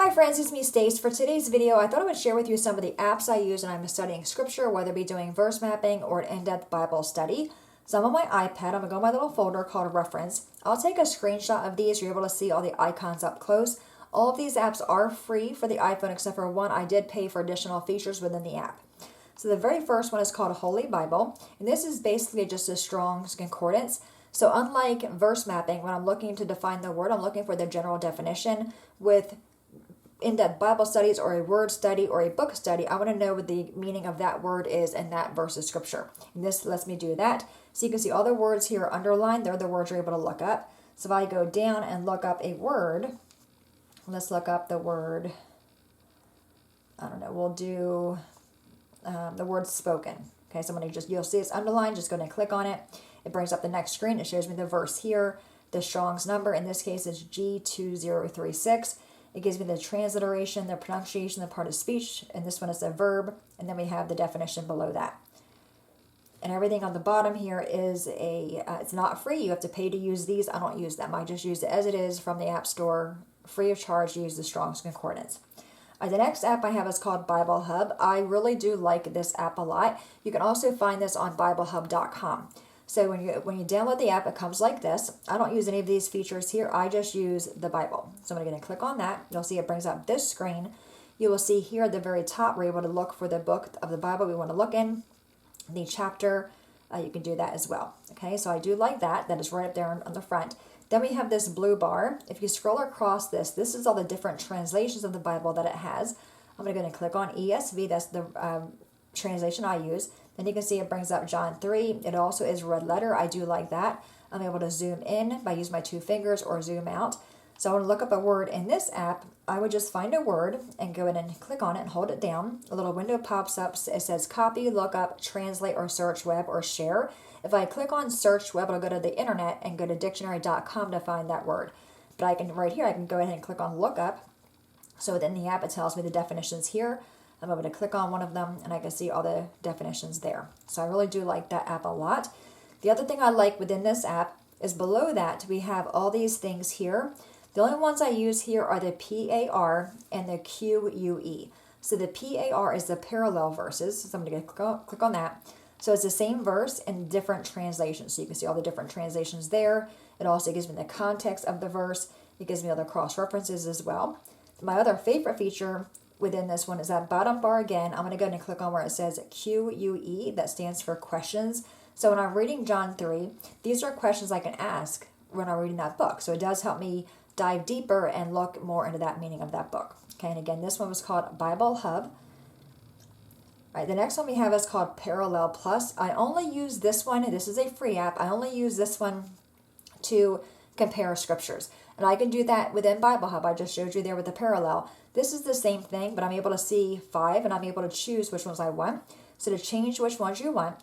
Hi friends, it's me Stace. For today's video, I thought I would share with you some of the apps I use when I'm studying scripture, whether it be doing verse mapping or an in-depth Bible study. So I'm on my iPad. I'm going to go to my little folder called Reference. I'll take a screenshot of these. You're able to see all the icons up close. All of these apps are free for the iPhone except for one I did pay for additional features within the app. So the very first one is called Holy Bible, and this is basically just a Strong's Concordance. So unlike verse mapping, when I'm looking to define the word, I'm looking for the general definition. With in-depth Bible studies or a word study or a book study, I want to know what the meaning of that word is in that verse of scripture. And this lets me do that. So you can see all the words here underlined. They're the words you're able to look up. So if I go down and look up a word, let's look up the word, I don't know, we'll do the word spoken. Okay, so I'm going to you'll see it's underlined, just go ahead and click on it. It brings up the next screen. It shows me the verse here, the Strong's number. In this case, it's G2036. It gives me the transliteration, the pronunciation, the part of speech, and this one is a verb, and then we have the definition below that. And everything on the bottom here is it's not free. You have to pay to use these. I don't use them. I just use it as it is from the App Store, free of charge to use the Strong's Concordance. The next app I have is called Bible Hub. I really do like this app a lot. You can also find this on BibleHub.com. So when you download the app, it comes like this. I don't use any of these features here. I just use the Bible. So I'm going to click on that. You'll see it brings up this screen. You will see here at the very top, we're able to look for the book of the Bible we want to look in, the chapter. You can do that as well. Okay, so I do like that. That is right up there on the front. Then we have this blue bar. If you scroll across this is all the different translations of the Bible that it has. I'm going to go and click on ESV. That's the translation I use. Then you can see it brings up John 3. It also is red letter. I do like that. I'm able to zoom in by using my two fingers or zoom out. So I want to look up a word in this app. I would just find a word and go in and click on it and hold it down. A little window pops up. It says copy, look up, translate, or search web or share. If I click on search web, it'll go to the internet and go to dictionary.com to find that word. But I can right here, I can go ahead and click on look up. So within the app, it tells me the definitions here. I'm able to click on one of them and I can see all the definitions there. So I really do like that app a lot. The other thing I like within this app is below that we have all these things here. The only ones I use here are the PAR and the QUE. So the PAR is the parallel verses. So I'm going to click on that. So it's the same verse in different translations. So you can see all the different translations there. It also gives me the context of the verse. It gives me other cross references as well. My other favorite feature within this one is that bottom bar again. I'm going to go ahead and click on where it says QUE. That stands for questions. So when I'm reading John 3, these are questions I can ask when I'm reading that book. So it does help me dive deeper and look more into that meaning of that book. Okay, and again, this one was called Bible Hub. All right, the next one we have is called Parallel Plus. I only use this one. This is a free app. I only use this one to compare scriptures. And I can do that within Bible Hub. I just showed you there with the parallel. This is the same thing, but I'm able to see 5 and I'm able to choose which ones I want. So to change which ones you want,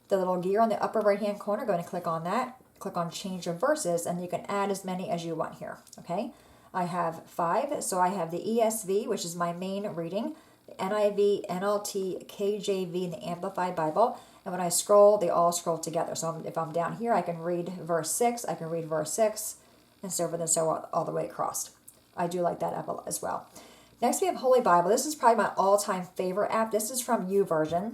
the little gear on the upper right hand corner, go ahead and click on that. Click on change of verses and you can add as many as you want here. Okay, I have 5. So I have the ESV, which is my main reading, the NIV, NLT, KJV, and the Amplified Bible. And when I scroll, they all scroll together. So if I'm down here, I can read verse 6, I can read verse 6, and so forth and so on all the way across. I do like that app as well. Next, we have Holy Bible. This is probably my all-time favorite app. This is from YouVersion.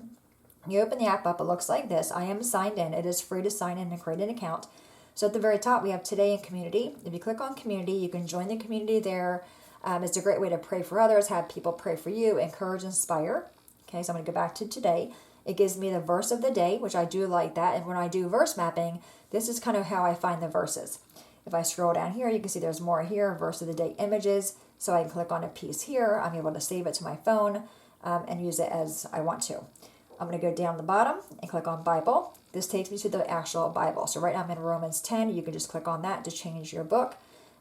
You open the app up, it looks like this. I am signed in. It is free to sign in and create an account. So at the very top, we have Today in Community. If you click on Community, you can join the community there. It's a great way to pray for others, have people pray for you, encourage, inspire. Okay, so I'm going to go back to today. It gives me the verse of the day, which I do like that. And when I do verse mapping, this is kind of how I find the verses. If I scroll down here, you can see there's more here, verse of the day images. So I can click on a piece here. I'm able to save it to my phone and use it as I want to. I'm going to go down the bottom and click on Bible. This takes me to the actual Bible. So right now I'm in Romans 10. You can just click on that to change your book.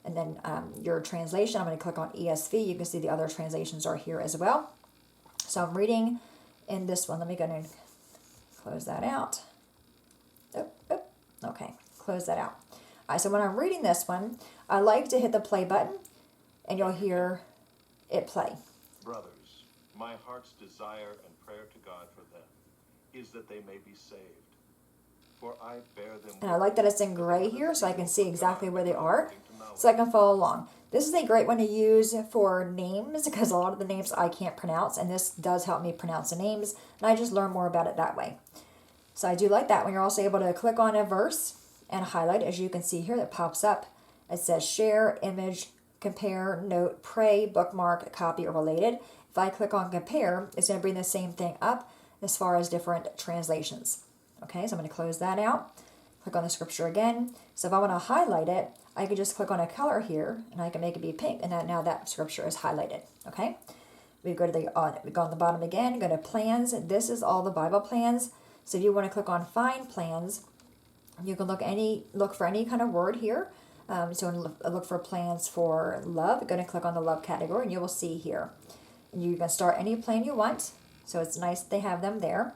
And then your translation, I'm going to click on ESV. You can see the other translations are here as well. So I'm reading in this one. Let me go and close that out. Okay, close that out. All right, so when I'm reading this one, I like to hit the play button and you'll hear it play. Brothers, my heart's desire and prayer to God for them is that they may be saved. For I bear them. And I like that it's in gray here so I can see exactly where they are, so I can follow along. This is a great one to use for names because a lot of the names I can't pronounce, and this does help me pronounce the names, and I just learn more about it that way. So I do like that when you're also able to click on a verse and highlight, as you can see here, that pops up. It says share, image, compare, note, pray, bookmark, copy, or related. If I click on compare, it's going to bring the same thing up as far as different translations. Okay, so I'm going to close that out. Click on the scripture again. So if I want to highlight it, I can just click on a color here, and I can make it be pink, and now that scripture is highlighted. Okay, we go to we go on the bottom again, go to plans. This is all the Bible plans. So if you want to click on find plans, you can look for any kind of word here. So look for plans for love. Go and click on the love category, and you will see here. And you can start any plan you want. So it's nice they have them there.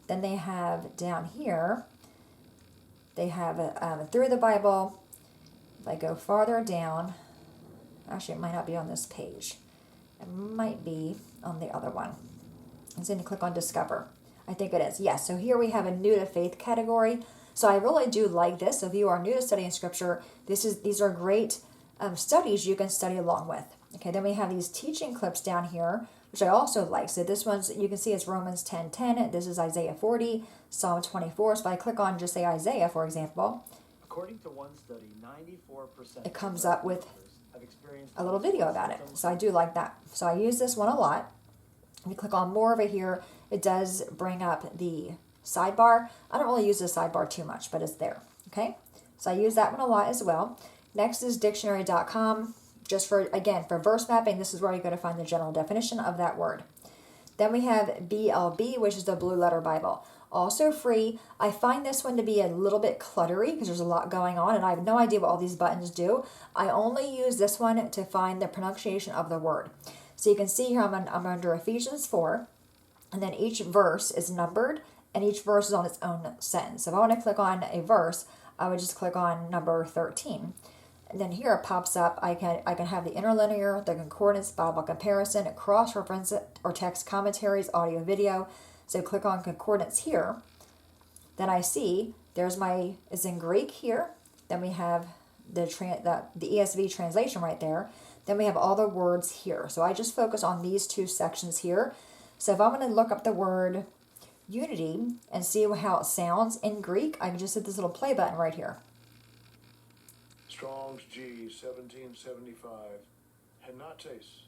Then they have down here, they have through the Bible. If I go farther down, actually it might not be on this page. It might be on the other one. And then you click on discover. I think it is. Yes, so here we have a new to faith category. So I really do like this. So if you are new to studying scripture, these are great studies you can study along with. Okay, then we have these teaching clips down here, which I also like. So this one's, you can see it's Romans 10:10. This is Isaiah 40, Psalm 24. So if I click on just say Isaiah, for example, according to one study, 94% it comes up with have experienced a little video about it. So I do like that. So I use this one a lot. If you click on more over here, it does bring up the sidebar. I don't really use the sidebar too much, but it's there. Okay, so I use that one a lot as well. Next is dictionary.com. Just for verse mapping, this is where you go to find the general definition of that word. Then we have BLB, which is the Blue Letter Bible. Also free. I find this one to be a little bit cluttery because there's a lot going on and I have no idea what all these buttons do. I only use this one to find the pronunciation of the word. So you can see here I'm under Ephesians 4, and then each verse is numbered and each verse is on its own sentence. So if I want to click on a verse, I would just click on number 13. And then here it pops up, I can have the interlinear, the concordance, Bible comparison, cross-reference or text commentaries, audio, video. So click on concordance here. Then I see it's in Greek here. Then we have the ESV translation right there. Then we have all the words here. So I just focus on these two sections here. So if I'm going to look up the word unity and see how it sounds in Greek, I can just hit this little play button right here. Strong's G 1775. Henates.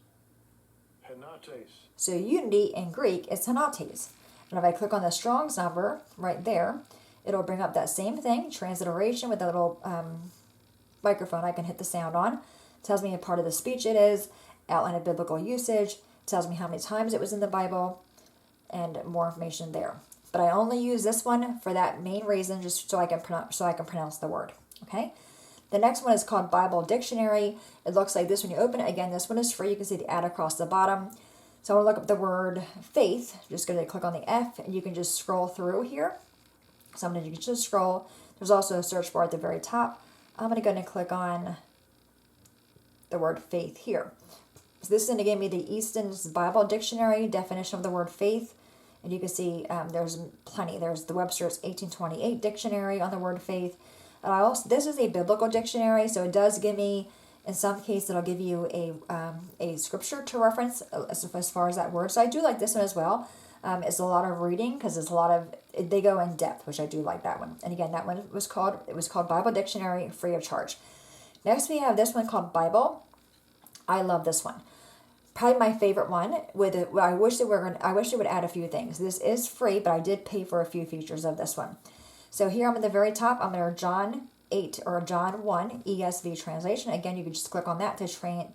So unity in Greek is henates. And if I click on the Strong's number right there, it'll bring up that same thing, transliteration with a little microphone I can hit the sound on. Tells me a part of the speech it is, outline of biblical usage, tells me how many times it was in the Bible, and more information there. But I only use this one for that main reason, just so I can pronounce the word. Okay. The next one is called Bible Dictionary. It looks like this when you open it. Again, this one is free. You can see the ad across the bottom. So I want to look up the word faith. Just going to click on the F, and you can just scroll through here. Sometimes you can just scroll. There's also a search bar at the very top. I'm going to go ahead and click on the word faith here. So this is going to give me the Easton's Bible Dictionary definition of the word faith. And you can see there's plenty. There's the Webster's 1828 dictionary on the word faith. This is a biblical dictionary, so it does give me, in some cases, it'll give you a scripture to reference as far as that word. So I do like this one as well. It's a lot of reading because they go in depth, which I do like that one. And again, that one was called Bible Dictionary, free of charge. Next, we have this one called Bible. I love this one. Probably my favorite one. I wish they would add a few things. This is free, but I did pay for a few features of this one. So here I'm at the very top. I'm under John 8 or John 1 ESV translation. Again, you can just click on that to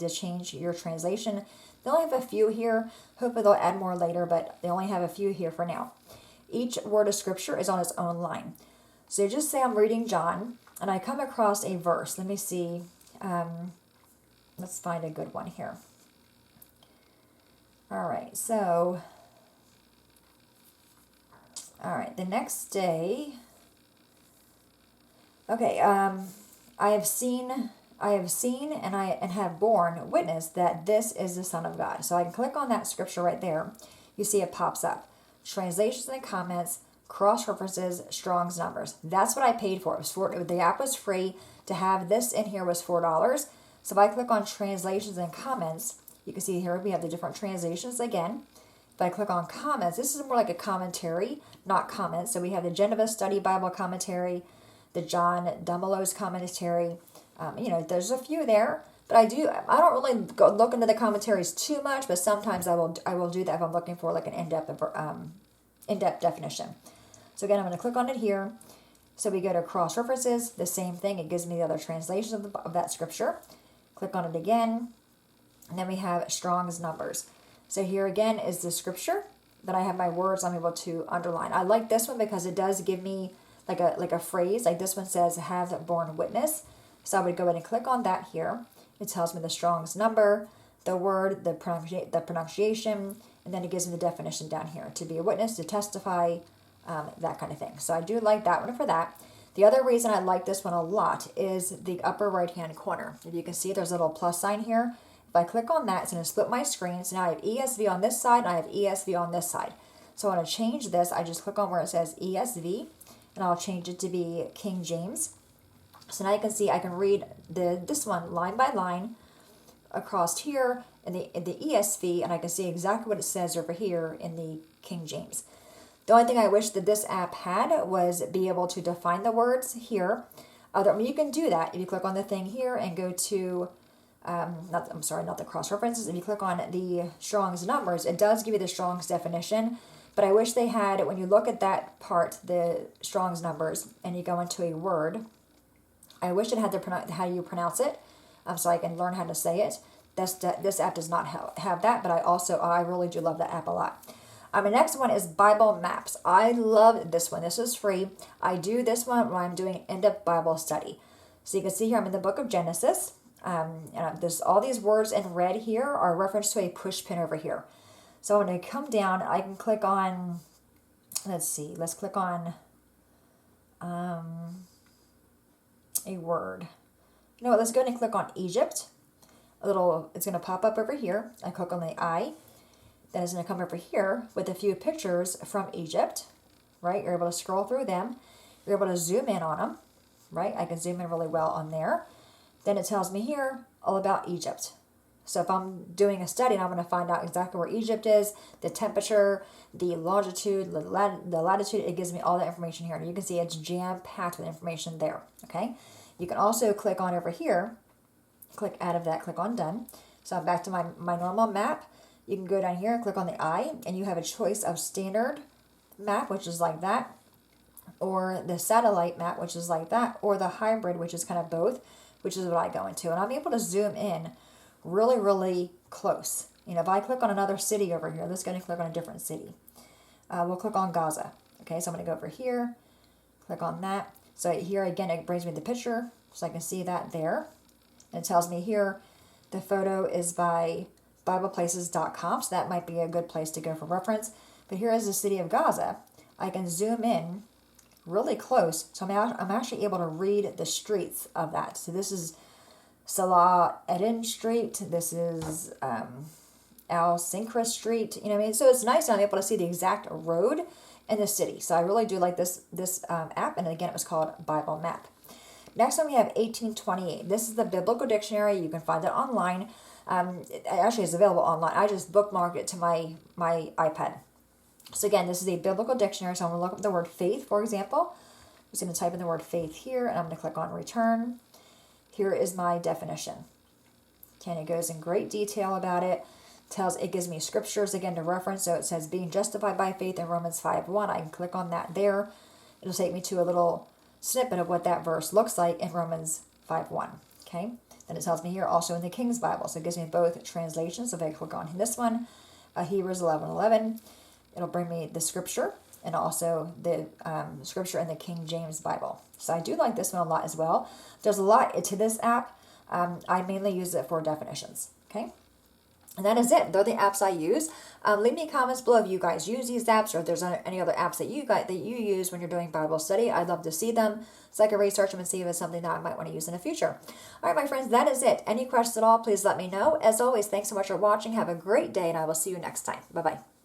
change your translation. They only have a few here. Hopefully they'll add more later, but they only have a few here for now. Each word of scripture is on its own line. So just say I'm reading John, and I come across a verse. Let me see. Let's find a good one here. All right, the next day. Okay, I have seen and have borne witness that this is the Son of God. So I can click on that scripture right there. You see it pops up. Translations and comments, cross-references, Strong's numbers. That's what I paid for. The app was free. To have this in here was $4. So if I click on translations and comments, you can see here we have the different translations again. If I click on comments, this is more like a commentary, not comments. So we have the Geneva Study Bible Commentary, the John Dumelo's Commentary. There's a few there, but I don't really go look into the commentaries too much, but sometimes I will do that if I'm looking for like an in-depth definition. So again, I'm going to click on it here. So we go to cross references, the same thing. It gives me the other translations of that scripture. Click on it again, and then we have Strong's numbers. So here again is the scripture that I have my words I'm able to underline. I like this one because it does give me like a phrase. Like this one says, have borne witness. So I would go ahead and click on that here. It tells me the Strong's number, the word, the pronunciation, and then it gives me the definition down here. To be a witness, to testify, that kind of thing. So I do like that one for that. The other reason I like this one a lot is the upper right-hand corner. If you can see, there's a little plus sign here. If I click on that, it's going to split my screen. So now I have ESV on this side, and I have ESV on this side. So I want to change this. I just click on where it says ESV, and I'll change it to be King James. So now you can see I can read this one line by line across here in the ESV, and I can see exactly what it says over here in the King James. The only thing I wish that this app had was be able to define the words here. You can do that if you click on the thing here and go to, not the cross references. If you click on the Strong's numbers, it does give you the Strong's definition. But I wish they had, when you look at that part, the Strong's numbers, and you go into a word, I wish it had how you pronounce it, so I can learn how to say it. This app does not have that, but I really do love that app a lot. The next one is Bible Maps. I love this one. This is free. I do this one when I'm doing in-depth Bible study. So you can see here I'm in the book of Genesis. And there's all these words in red here are referenced to a push pin over here. So when I come down, I can click on, let's click on a word. You know what, let's go ahead and click on Egypt. It's going to pop up over here. I click on the I. Then it's going to come over here with a few pictures from Egypt, right? You're able to scroll through them. You're able to zoom in on them, right? I can zoom in really well on there. Then it tells me here all about Egypt. So if I'm doing a study and I'm going to find out exactly where Egypt is, the temperature, the longitude, the latitude, it gives me all that information here. And you can see it's jam-packed with information there, okay? You can also click on over here, click out of that, click on done. So I'm back to my normal map. You can go down here and click on the I, and you have a choice of standard map, which is like that, or the satellite map, which is like that, or the hybrid, which is kind of both, which is what I go into. And I'm able to zoom in really, really close. If I click on another city over here, let's go and click on a different city. We'll click on Gaza. Okay, so I'm going to go over here, click on that. So here again, it brings me the picture, so I can see that there. And it tells me here the photo is by BiblePlaces.com, so that might be a good place to go for reference. But here is the city of Gaza. I can zoom in really close, so I'm actually able to read the streets of that. So this is Salah Eden Street. This is Al Sinkra Street. You know what I mean? So it's nice, and I'm able to see the exact road in the city. So I really do like this app, and again, it was called Bible Map. Next one, we have 1828. This is the Biblical Dictionary. You can find it online. It actually is available online. I just bookmarked it to my iPad. So again, this is a biblical dictionary. So I'm going to look up the word faith, for example. I'm just going to type in the word faith here, and I'm going to click on return. Here is my definition. Okay, and it goes in great detail about it. It gives me scriptures again to reference. So it says being justified by faith in Romans 5:1. I can click on that there. It'll take me to a little snippet of what that verse looks like in Romans 5:1. Okay. Then it tells me here also in the King's Bible. So it gives me both translations. So if I click on this one, Hebrews 11:11, it'll bring me the scripture and also the scripture in the King James Bible. So I do like this one a lot as well. There's a lot to this app. I mainly use it for definitions. Okay. And that is it. They're the apps I use. Leave me comments below if you guys use these apps or if there's any other apps that you use when you're doing Bible study. I'd love to see them so I can research them and see if it's something that I might want to use in the future. All right, my friends, that is it. Any questions at all, please let me know. As always, thanks so much for watching. Have a great day, and I will see you next time. Bye-bye.